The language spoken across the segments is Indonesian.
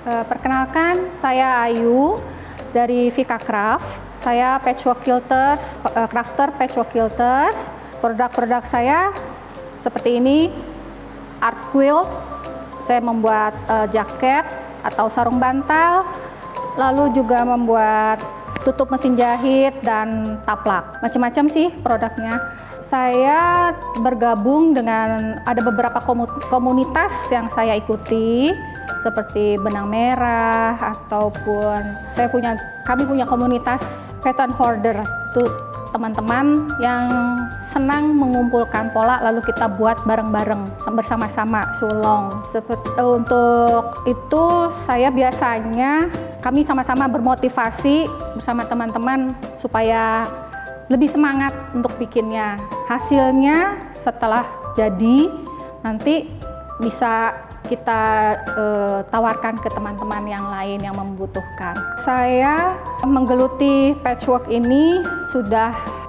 Perkenalkan, saya Ayu dari Vika Craft. Saya patchwork quilters, crafter patchwork quilters. Produk-produk saya seperti ini, art quilt. Saya membuat jaket atau sarung bantal, lalu juga membuat tutup mesin jahit dan taplak. Macam-macam sih produknya. Saya bergabung dengan ada beberapa komunitas yang saya ikuti, seperti Benang Merah ataupun kami punya komunitas pattern hoarder. Itu teman-teman yang senang mengumpulkan pola lalu kita buat bareng-bareng bersama-sama sulong. Untuk itu saya biasanya kami sama-sama bermotivasi bersama teman-teman supaya lebih semangat untuk bikinnya. Hasilnya setelah jadi nanti bisa kita tawarkan ke teman-teman yang lain yang membutuhkan. Saya menggeluti patchwork ini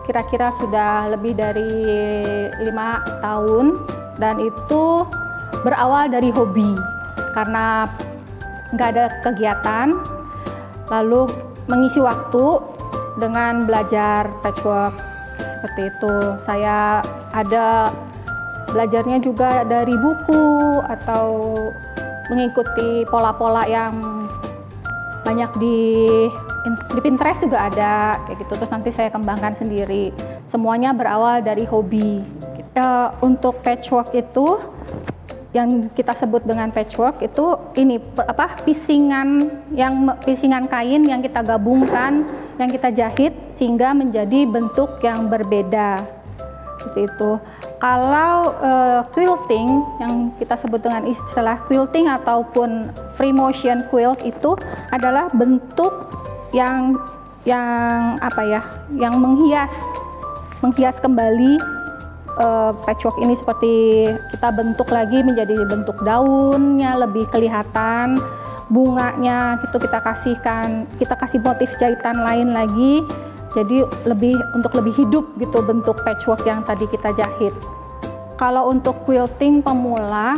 kira-kira sudah lebih dari 5 tahun, dan itu berawal dari hobi karena nggak ada kegiatan, lalu mengisi waktu dengan belajar patchwork seperti itu. Saya ada belajarnya juga dari buku atau mengikuti pola-pola yang banyak di Pinterest juga ada kayak gitu, terus nanti saya kembangkan sendiri. Semuanya berawal dari hobi. Untuk patchwork itu yang kita sebut dengan patchwork itu pisingan kain yang kita gabungkan, yang kita jahit sehingga menjadi bentuk yang berbeda seperti itu. Kalau quilting yang kita sebut dengan istilah quilting ataupun free motion quilt itu adalah bentuk yang menghias kembali patchwork ini, seperti kita bentuk lagi menjadi bentuk daunnya lebih kelihatan, bunganya gitu kita kasih motif jahitan lain lagi. Jadi untuk lebih hidup gitu bentuk patchwork yang tadi kita jahit. Kalau untuk quilting pemula,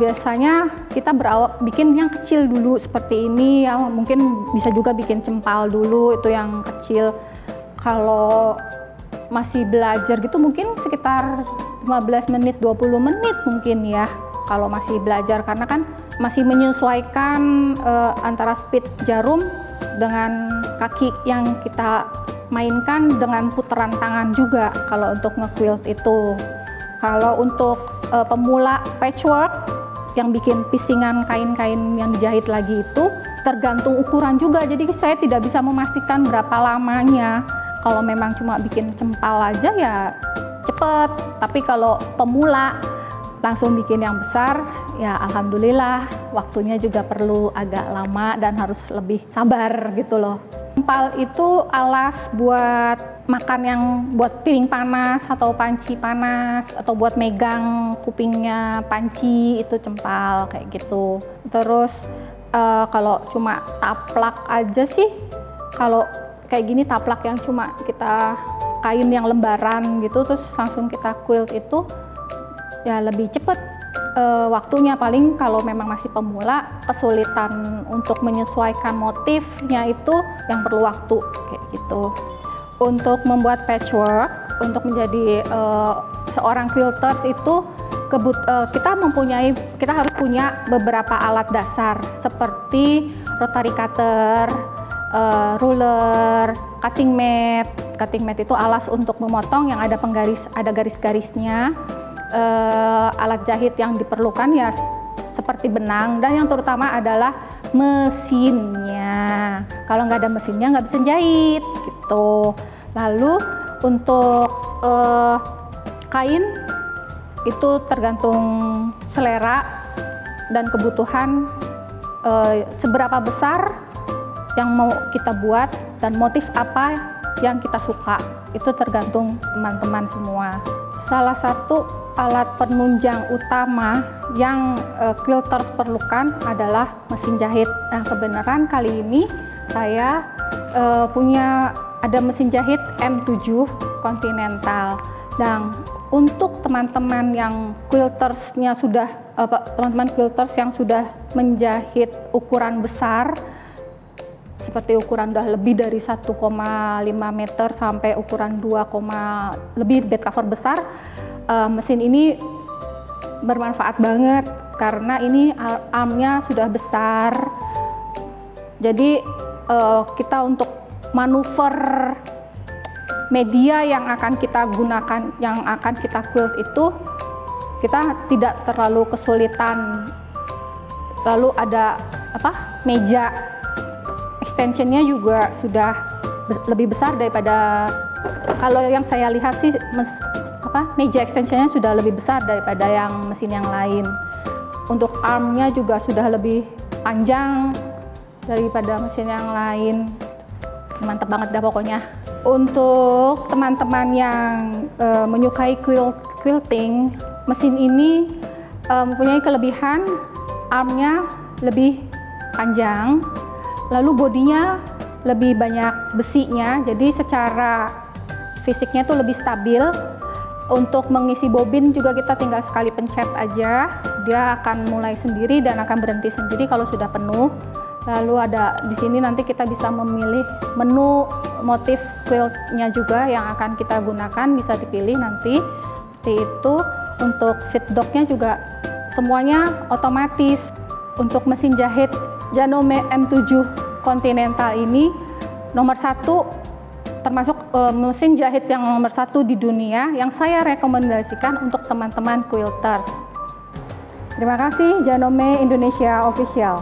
biasanya kita bikin yang kecil dulu seperti ini ya, mungkin bisa juga bikin cempal dulu, itu yang kecil. Kalau masih belajar gitu mungkin sekitar 15 menit, 20 menit mungkin ya, kalau masih belajar, karena kan masih menyesuaikan antara speed jarum dengan kaki yang kita mainkan dengan putaran tangan juga kalau untuk nge-quilt itu. Kalau untuk pemula patchwork yang bikin pisingan kain-kain yang dijahit lagi itu tergantung ukuran juga, jadi saya tidak bisa memastikan berapa lamanya. Kalau memang cuma bikin cempal aja ya cepet, tapi kalau pemula langsung bikin yang besar ya alhamdulillah waktunya juga perlu agak lama dan harus lebih sabar gitu loh. Cempal itu alas buat makan, yang buat piring panas atau panci panas, atau buat megang kupingnya panci, itu cempal kayak gitu. Terus kalau cuma taplak aja sih, kalau kayak gini taplak yang cuma kita kain yang lembaran gitu terus langsung kita quilt itu ya lebih cepet waktunya. Paling kalau memang masih pemula kesulitan untuk menyesuaikan motifnya itu yang perlu waktu kayak gitu. Untuk membuat patchwork, untuk menjadi seorang quilter itu kita harus punya beberapa alat dasar seperti rotary cutter, ruler, cutting mat. Cutting mat itu alas untuk memotong yang ada garis-garisnya. Alat jahit yang diperlukan ya seperti benang, dan yang terutama adalah mesinnya. Kalau nggak ada mesinnya nggak bisa jahit gitu. Lalu untuk kain itu tergantung selera dan kebutuhan, seberapa besar yang mau kita buat dan motif apa yang kita suka, itu tergantung teman-teman semua. Salah satu alat penunjang utama yang quilters perlukan adalah mesin jahit. Nah, kebenaran kali ini saya ada mesin jahit M7 Continental. Dan untuk teman-teman yang quilters yang sudah menjahit ukuran besar, seperti ukuran udah lebih dari 1,5 meter sampai ukuran 2, lebih bed cover besar, mesin ini bermanfaat banget karena ini armnya sudah besar. Jadi kita untuk manuver media yang akan kita gunakan, yang akan kita quilt itu, kita tidak terlalu kesulitan. Lalu ada meja extensionnya juga sudah lebih besar daripada, kalau yang saya lihat sih meja extensionnya sudah lebih besar daripada yang mesin yang lain. Untuk armnya juga sudah lebih panjang daripada mesin yang lain. Mantap banget dah pokoknya. Untuk teman-teman yang menyukai quilting, mesin ini mempunyai kelebihan armnya lebih panjang, lalu bodinya lebih banyak besinya, jadi secara fisiknya tuh lebih stabil. Untuk mengisi bobin juga kita tinggal sekali pencet aja, dia akan mulai sendiri dan akan berhenti sendiri kalau sudah penuh. Lalu ada di sini nanti kita bisa memilih menu motif quiltnya juga yang akan kita gunakan, bisa dipilih nanti seperti itu. Untuk feed dognya juga semuanya otomatis. Untuk mesin jahit Janome M7 Continental ini nomor 1, termasuk mesin jahit yang nomor 1 di dunia yang saya rekomendasikan untuk teman-teman quilters. Terima kasih, Janome Indonesia Official.